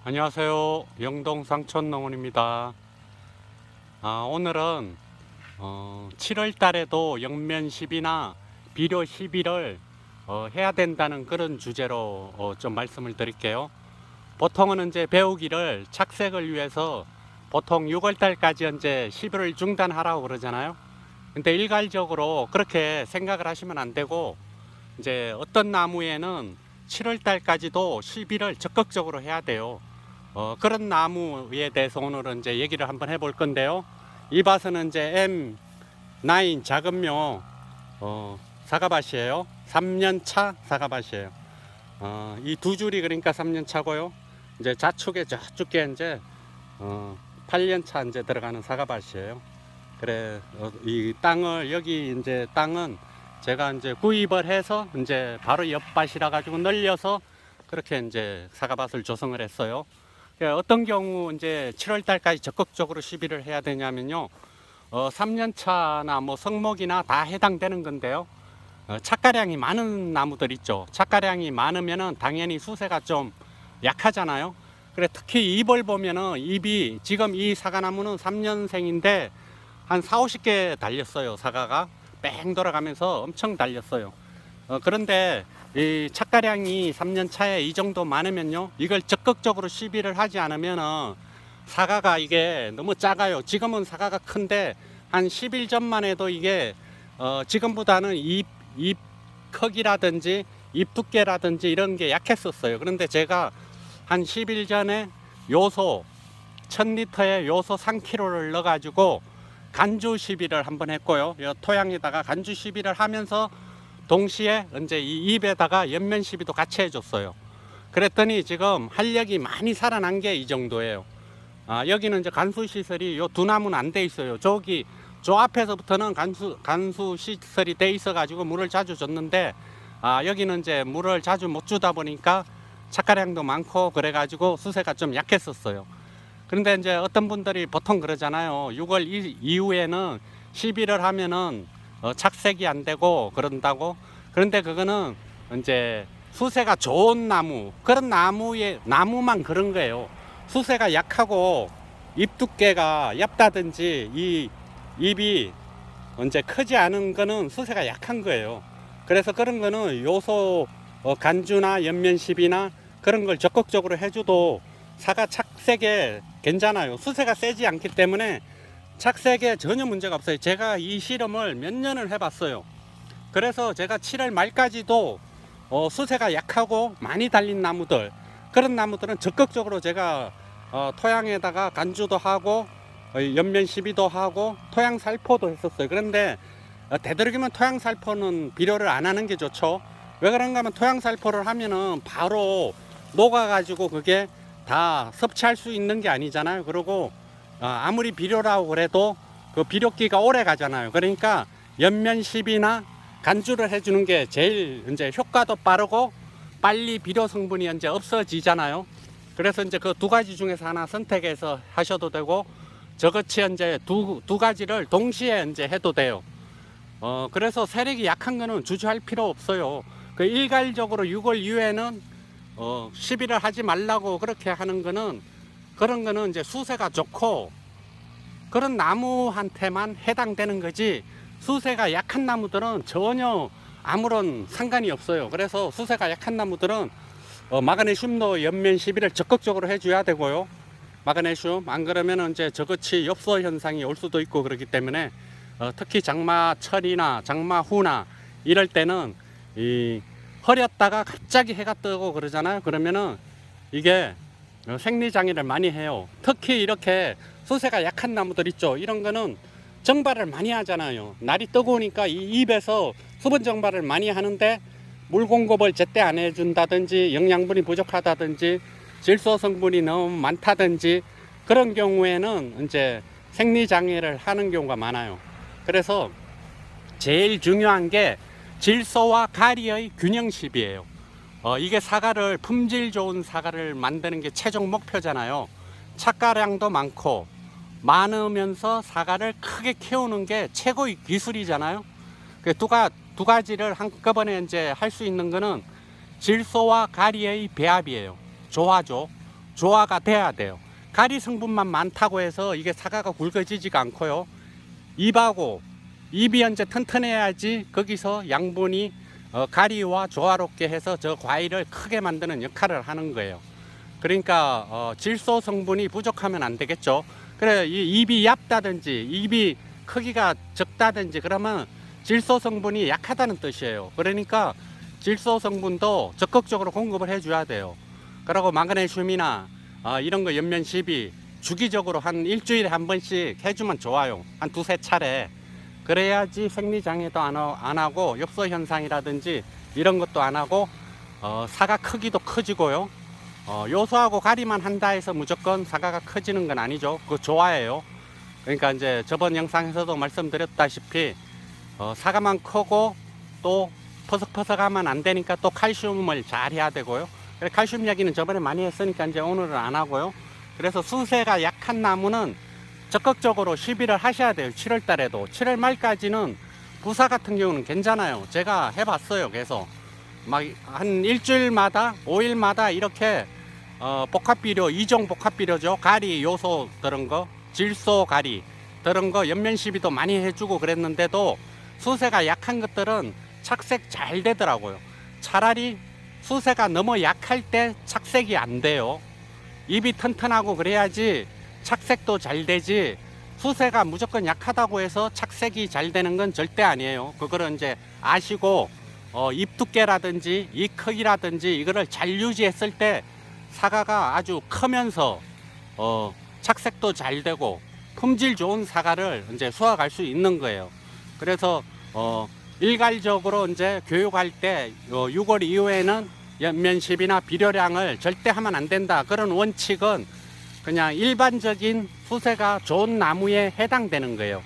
안녕하세요. 영동 상촌농원입니다. 오늘은 7월 달에도 영면 시비나 비료 시비를 해야 된다는 그런 주제로 좀 말씀을 드릴게요. 보통은 이제 배우기를 착색을 위해서 보통 6월 달까지 이제 시비를 중단하라고 그러잖아요. 근데 일괄적으로 그렇게 생각을 하시면 안 되고, 이제 어떤 나무에는 7월 달까지도 시비를 적극적으로 해야 돼요. 그런 나무에 대해서 오늘은 이제 얘기를 한번 해볼 건데요. 이 밭은 이제 M9 작은묘 사과밭이에요. 3년차 사과밭이에요. 이 두 줄이 그러니까 3년차고요. 이제 좌측에 저쪽에 이제 8년차 이제 들어가는 사과밭이에요. 그래, 이 땅을 여기 이제 땅은 제가 이제 구입을 해서 이제 바로 옆밭이라 가지고 늘려서 그렇게 이제 사과밭을 조성을 했어요. 어떤 경우 이제 7월 달까지 적극적으로 시비를 해야 되냐면요. 3년차나 뭐 성목이나 다 해당되는 건데요. 착가량이 많은 나무들 있죠. 착가량이 많으면은 당연히 수세가 좀 약하잖아요. 그래, 특히 잎을 보면은 잎이 지금 이 사과나무는 3년생인데 한 4, 50개 달렸어요. 사과가 뺑 돌아가면서 엄청 달렸어요. 그런데 이 착가량이 3년 차에 이 정도 많으면요, 이걸 적극적으로 시비를 하지 않으면 사과가 이게 너무 작아요. 지금은 사과가 큰데 한 10일 전만 해도 이게 지금보다는 잎 크기라든지 잎 두께라든지 이런 게 약했었어요. 그런데 제가 한 10일 전에 요소 1000리터에 요소 3kg를 넣어 가지고 간주 시비를 한번 했고요. 이 토양에다가 간주 시비를 하면서 동시에 이제 이 잎에다가 연면 시비도 같이 해줬어요. 그랬더니 지금 활력이 많이 살아난 게 이 정도예요. 여기는 이제 간수 시설이 요 두 나무는 안 돼 있어요. 저기 저 앞에서부터는 간수 시설이 돼 있어 가지고 물을 자주 줬는데, 여기는 이제 물을 자주 못 주다 보니까 착가량도 많고 그래 가지고 수세가 좀 약했었어요. 그런데 이제 어떤 분들이 보통 그러잖아요. 6월 이후에는 시비를 하면은 착색이 안 되고 그런다고. 그런데 그거는 이제 수세가 좋은 나무, 그런 나무만 그런 거예요. 수세가 약하고 잎 두께가 얇다든지 이 잎이 이제 크지 않은 거는 수세가 약한 거예요. 그래서 그런 거는 요소 간주나 연면십이나 그런 걸 적극적으로 해줘도 사과 착색에 괜찮아요. 수세가 세지 않기 때문에 착색에 전혀 문제가 없어요. 제가 이 실험을 몇 년을 해봤어요. 그래서 제가 7월 말까지도 수세가 약하고 많이 달린 나무들, 그런 나무들은 적극적으로 제가 토양에다가 간주도 하고 연면 시비도 하고 토양 살포도 했었어요. 그런데 되도록이면 토양 살포는 비료를 안 하는 게 좋죠. 왜 그런가 하면 토양 살포를 하면은 바로 녹아가지고 그게 다 섭취할 수 있는 게 아니잖아요. 그리고 아무리 비료라고 그래도 그 비료기가 오래 가잖아요. 그러니까 연면십이나 간주를 해주는 게 제일 이제 효과도 빠르고 빨리 비료 성분이 이제 없어지잖아요. 그래서 이제 그 두 가지 중에서 하나 선택해서 하셔도 되고, 저같이 이제 두 가지를 동시에 이제 해도 돼요. 그래서 세력이 약한 거는 주저할 필요 없어요. 그 일괄적으로 6월 이후에는 시비를 하지 말라고 그렇게 하는 거는, 그런 거는 이제 수세가 좋고 그런 나무한테만 해당되는 거지, 수세가 약한 나무들은 전혀 아무런 상관이 없어요. 그래서 수세가 약한 나무들은 마그네슘도 연면 시비를 적극적으로 해줘야 되고요. 마그네슘 안 그러면 이제 저같이 엽서 현상이 올 수도 있고 그렇기 때문에 특히 장마철이나 장마 후나 이럴 때는 이 흐렸다가 갑자기 해가 뜨고 그러잖아요. 그러면은 이게 생리장애를 많이 해요. 특히 이렇게 수세가 약한 나무들 있죠. 이런 거는 정발을 많이 하잖아요. 날이 뜨거우니까 이 잎에서 수분 정발을 많이 하는데 물 공급을 제때 안 해준다든지 영양분이 부족하다든지 질소 성분이 너무 많다든지 그런 경우에는 이제 생리장애를 하는 경우가 많아요. 그래서 제일 중요한 게 질소와 가리의 균형 시비예요. 이게 사과를, 품질 좋은 사과를 만드는 게 최종 목표잖아요. 착가량도 많으면서 사과를 크게 키우는 게 최고의 기술이잖아요. 그 두 가지를 한꺼번에 이제 할 수 있는 거는 질소와 가리의 배합이에요. 조화죠. 조화가 돼야 돼요. 가리 성분만 많다고 해서 이게 사과가 굵어지지가 않고요. 입이 이제 튼튼해야지 거기서 양분이 가리와 조화롭게 해서 저 과일을 크게 만드는 역할을 하는 거예요. 그러니까 질소 성분이 부족하면 안 되겠죠. 그래, 이 입이 얇다든지 입이 크기가 적다든지 그러면 질소 성분이 약하다는 뜻이에요. 그러니까 질소 성분도 적극적으로 공급을 해줘야 돼요. 그리고 마그네슘이나 이런 거 연면 시비 주기적으로 한 일주일에 한 번씩 해주면 좋아요. 한 두세 차례. 그래야지 생리장애도 안 하고 엽서 현상이라든지 이런 것도 안 하고 사과 크기도 커지고요. 요소하고 가리만 한다 해서 무조건 사과가 커지는 건 아니죠. 그거 좋아해요. 그러니까 이제 저번 영상에서도 말씀드렸다시피 사과만 크고 또 퍼석퍼석하면 안 되니까 또 칼슘을 잘 해야 되고요. 그래, 칼슘 이야기는 저번에 많이 했으니까 이제 오늘은 안 하고요. 그래서 수세가 약한 나무는 적극적으로 시비를 하셔야 돼요. 7월 달에도 7월 말까지는 부사 같은 경우는 괜찮아요. 제가 해봤어요. 계속 막 한 일주일마다 5일마다 이렇게 복합비료 2종 복합비료죠. 가리 요소 들은 거, 질소 가리 들은 거 연면 시비도 많이 해주고 그랬는데도 수세가 약한 것들은 착색 잘 되더라고요. 차라리 수세가 너무 약할 때 착색이 안 돼요. 입이 튼튼하고 그래야지 착색도 잘 되지, 수세가 무조건 약하다고 해서 착색이 잘 되는 건 절대 아니에요. 그거를 이제 아시고 잎 두께라든지 잎 크기라든지 이거를 잘 유지했을 때 사과가 아주 크면서 착색도 잘 되고 품질 좋은 사과를 이제 수확할 수 있는 거예요. 그래서 일괄적으로 이제 교육할 때 6월 이후에는 연면십이나 비료량을 절대 하면 안 된다. 그런 원칙은 그냥 일반적인 수세가 좋은 나무에 해당되는 거예요.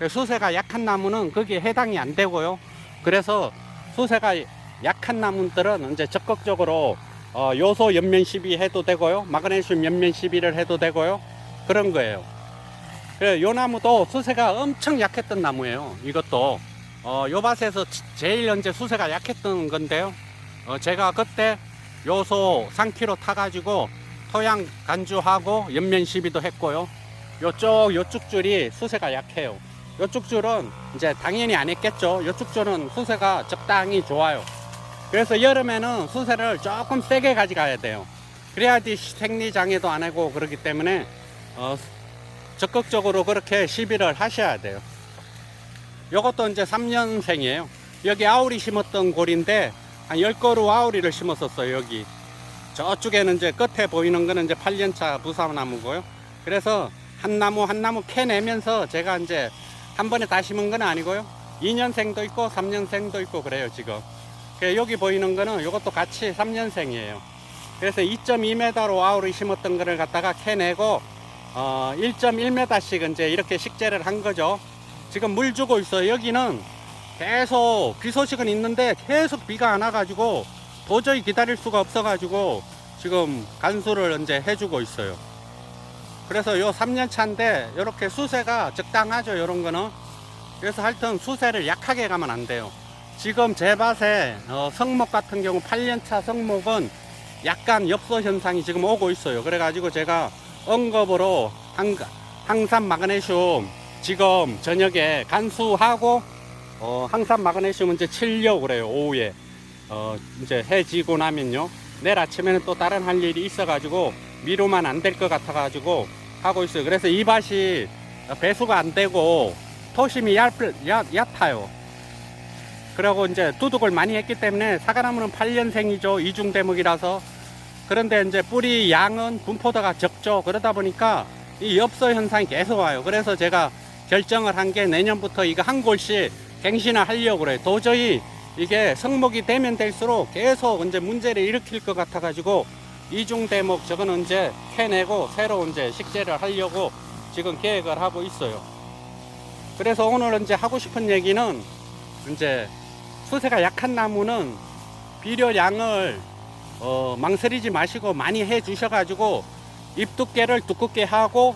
수세가 약한 나무는 거기에 해당이 안 되고요. 그래서 수세가 약한 나무들은 이제 적극적으로 요소 연면 시비 해도 되고요. 마그네슘 연면 시비를 해도 되고요. 그런 거예요. 요 나무도 수세가 엄청 약했던 나무예요. 이것도 요 밭에서 제일 현재 수세가 약했던 건데요. 제가 그때 요소 3kg 타가지고 토양 간주하고 연면 시비도 했고요. 요쪽 줄이 수세가 약해요. 요쪽 줄은 이제 당연히 안 했겠죠. 요쪽 줄은 수세가 적당히 좋아요. 그래서 여름에는 수세를 조금 세게 가져가야 돼요. 그래야지 생리장애도 안 하고 그렇기 때문에 적극적으로 그렇게 시비를 하셔야 돼요. 요것도 이제 3년생이에요. 여기 아우리 심었던 골인데 한 10그루 아우리를 심었었어요. 여기 저쪽에는 이제 끝에 보이는 거는 이제 8년차 부사나무고요. 그래서 한 나무 한 나무 캐내면서 제가 이제 한 번에 다 심은 건 아니고요. 2년생도 있고 3년생도 있고 그래요 지금. 여기 보이는 거는 이것도 같이 3년생이에요. 그래서 2.2m로 아우리 심었던 거를 갖다가 캐내고 1.1m씩 이제 이렇게 식재를 한 거죠. 지금 물 주고 있어요. 여기는 계속 비 소식은 있는데 계속 비가 안 와가지고 도저히 기다릴 수가 없어가지고 지금 간수를 이제 해주고 있어요. 그래서 요 3년 차인데 이렇게 수세가 적당하죠. 요런 거는. 그래서 하여튼 수세를 약하게 가면 안 돼요. 지금 제 밭에 성목 같은 경우 8년차 성목은 약간 엽서 현상이 지금 오고 있어요. 그래가지고 제가 언급으로 항산 마그네슘 지금 저녁에 간수하고 항산 마그네슘은 이제 치려고 그래요. 오후에 이제 해 지고 나면요, 내일 아침에는 또 다른 할 일이 있어가지고 미루면 안 될 것 같아가지고 하고 있어요. 그래서 이 밭이 배수가 안 되고 토심이 얕아요. 그리고 이제 두둑을 많이 했기 때문에 사과나무는 8년생이죠. 이중 대목이라서. 그런데 이제 뿌리 양은 분포도가 적죠. 그러다 보니까 이 엽서 현상이 계속 와요. 그래서 제가 결정을 한 게 내년부터 이거 한 골씩 갱신을 하려고 그래요. 도저히 이게 성목이 되면 될수록 계속 이제 문제를 일으킬 것 같아 가지고 이중 대목 저거는 이제 캐내고 새로 이제 식재를 하려고 지금 계획을 하고 있어요. 그래서 오늘 이제 하고 싶은 얘기는 이제 수세가 약한 나무는 비료량을 망설이지 마시고 많이 해 주셔가지고 잎 두께를 두껍게 하고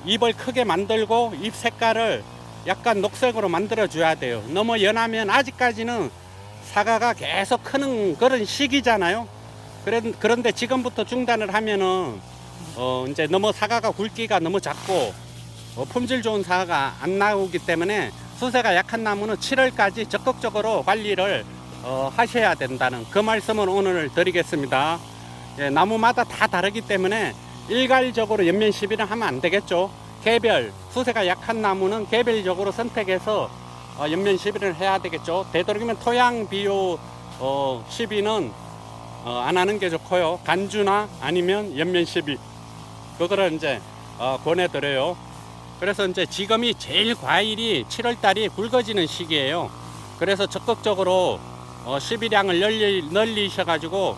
잎을 크게 만들고 잎 색깔을 약간 녹색으로 만들어 줘야 돼요. 너무 연하면 아직까지는 사과가 계속 크는 그런 시기잖아요. 그런데 지금부터 중단을 하면은 이제 너무 사과가 굵기가 너무 작고 품질 좋은 사과가 안 나오기 때문에 수세가 약한 나무는 7월까지 적극적으로 관리를 하셔야 된다는 그 말씀을 오늘 드리겠습니다. 예, 나무마다 다 다르기 때문에 일괄적으로 연면 시비를 하면 안 되겠죠. 개별 수세가 약한 나무는 개별적으로 선택해서 연면 시비를 해야 되겠죠. 되도록이면 토양 비료 시비는 안 하는 게 좋고요. 간주나 아니면 연면 시비 그거를 이제 권해드려요. 그래서 이제 지금이 제일 과일이 7월달이 굵어지는 시기예요. 그래서 적극적으로 시비량을 늘리셔가지고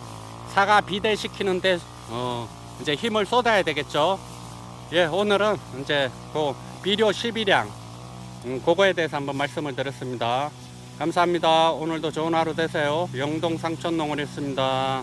사과 비대시키는데 이제 힘을 쏟아야 되겠죠. 예, 오늘은 이제 그 비료 시비량 그거에 대해서 한번 말씀을 드렸습니다. 감사합니다. 오늘도 좋은 하루 되세요. 영동 상천농원이었습니다.